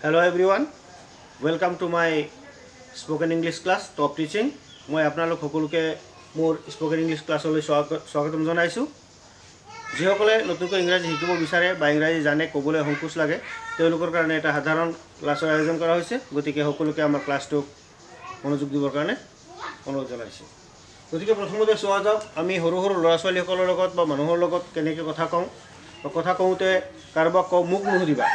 Hello everyone, welcome to my spoken English class top teaching. মই আপোনালোক সকলোকে মোৰ স্পোকেন ইংলিশ ক্লাছলৈ স্বাগতম জনাইছো। যিসকলে নতুনকৈ ইংৰাজী শিকিব বিচাৰে বা ইংৰাজী জানে ক'বলৈ সংকোচ লাগে তেওঁলোকৰ কাৰণে এটা সাধাৰণ ক্লাছৰ আয়োজন কৰা হৈছে। গতিকে সকলোকে আমাৰ ক্লাছটো মনোযোগ দিবৰ কাৰণে অনুৰোধ জনাইছো। গতিকে প্ৰথমতে চোৱা যাওক আমি সৰু সৰু ল'ৰা ছোৱালীসকলৰ লগত বা মানুহৰ লগত কেনেকৈ কথা কওঁ। কথা কওঁতে কাৰোবাক কওঁ মুখ নুসুধিবা।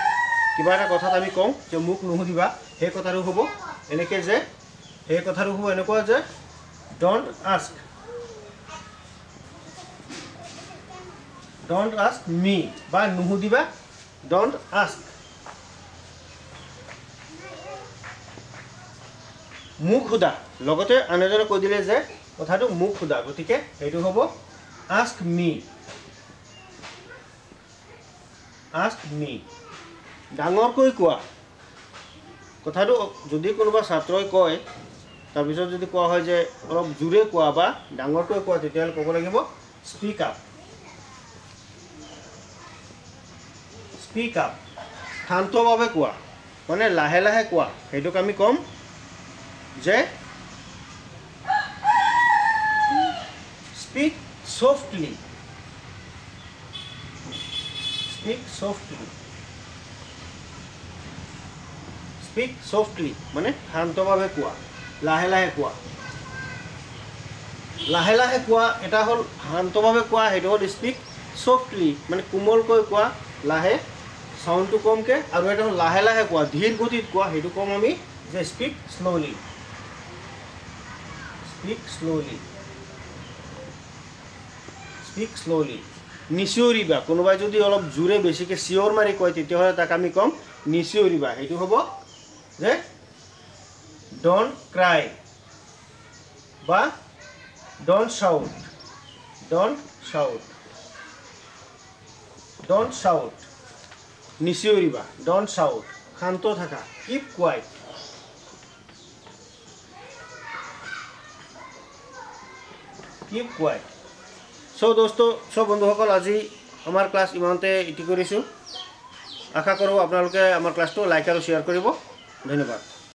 কিবা এটা কথাত আমি কওঁ যে মুখ নুসুধিবা, সেই কথাটো হ'ব এনেকৈ যে সেই কথাটো হ'ব এনেকুৱা যে don't ask me বা নুসুধিবা don't ask। মুখ সোধা লগতে আনজনে কৈ দিলে যে কথাটো মুখ সোধা, গতিকে এইটো হ'ব ask me। ask me ডাঙৰকৈ কোৱা কথাটো যদি কোনোবা ছাত্ৰই কয় তাৰপিছত যদি কোৱা হয় যে অলপ জোৰে কোৱা বা ডাঙৰকৈ কোৱা তেতিয়াহ'লে ক'ব লাগিব স্পীক আপ। স্পীক আপ শান্তভাৱে কোৱা মানে লাহে লাহে কোৱা, সেইটোক আমি ক'ম যে স্পীক ছফটলি। স্পীক ছফটলি। স্পীক ছফটলি মানে শান্তভাৱে কোৱা, লাহে লাহে কোৱা। লাহে লাহে কোৱা এটা হ'ল শান্তভাৱে কোৱা, সেইটো হ'ল স্পীক ছফটলি মানে কোমলকৈ কোৱা, লাহে চাউণ্ডটো কমকৈ, আৰু এটা হ'ল লাহে লাহে কোৱা ধীৰ গতিত কোৱা, সেইটো ক'ম আমি যে speak slowly. Speak slowly. Speak slowly. নিচিঞৰিবা কোনোবাই যদি অলপ জোৰে বেছিকৈ চিঞৰ মাৰি কয় তেতিয়াহ'লে তাক আমি ক'ম নিচিঞৰিবা, সেইটো হ'ব যে don't cry বা don't shout। don't shout। don't shout নিচিঞৰিবা don't shout। শান্ত থাকা keep quiet। keep quiet। সব বন্ধুসকল আজি আমাৰ ক্লাছ ইমানতে ইতি কৰিছোঁ। আশা কৰোঁ আপোনালোকে আমাৰ ক্লাছটো লাইক আৰু শ্বেয়াৰ কৰিব। ধন্যবাদ।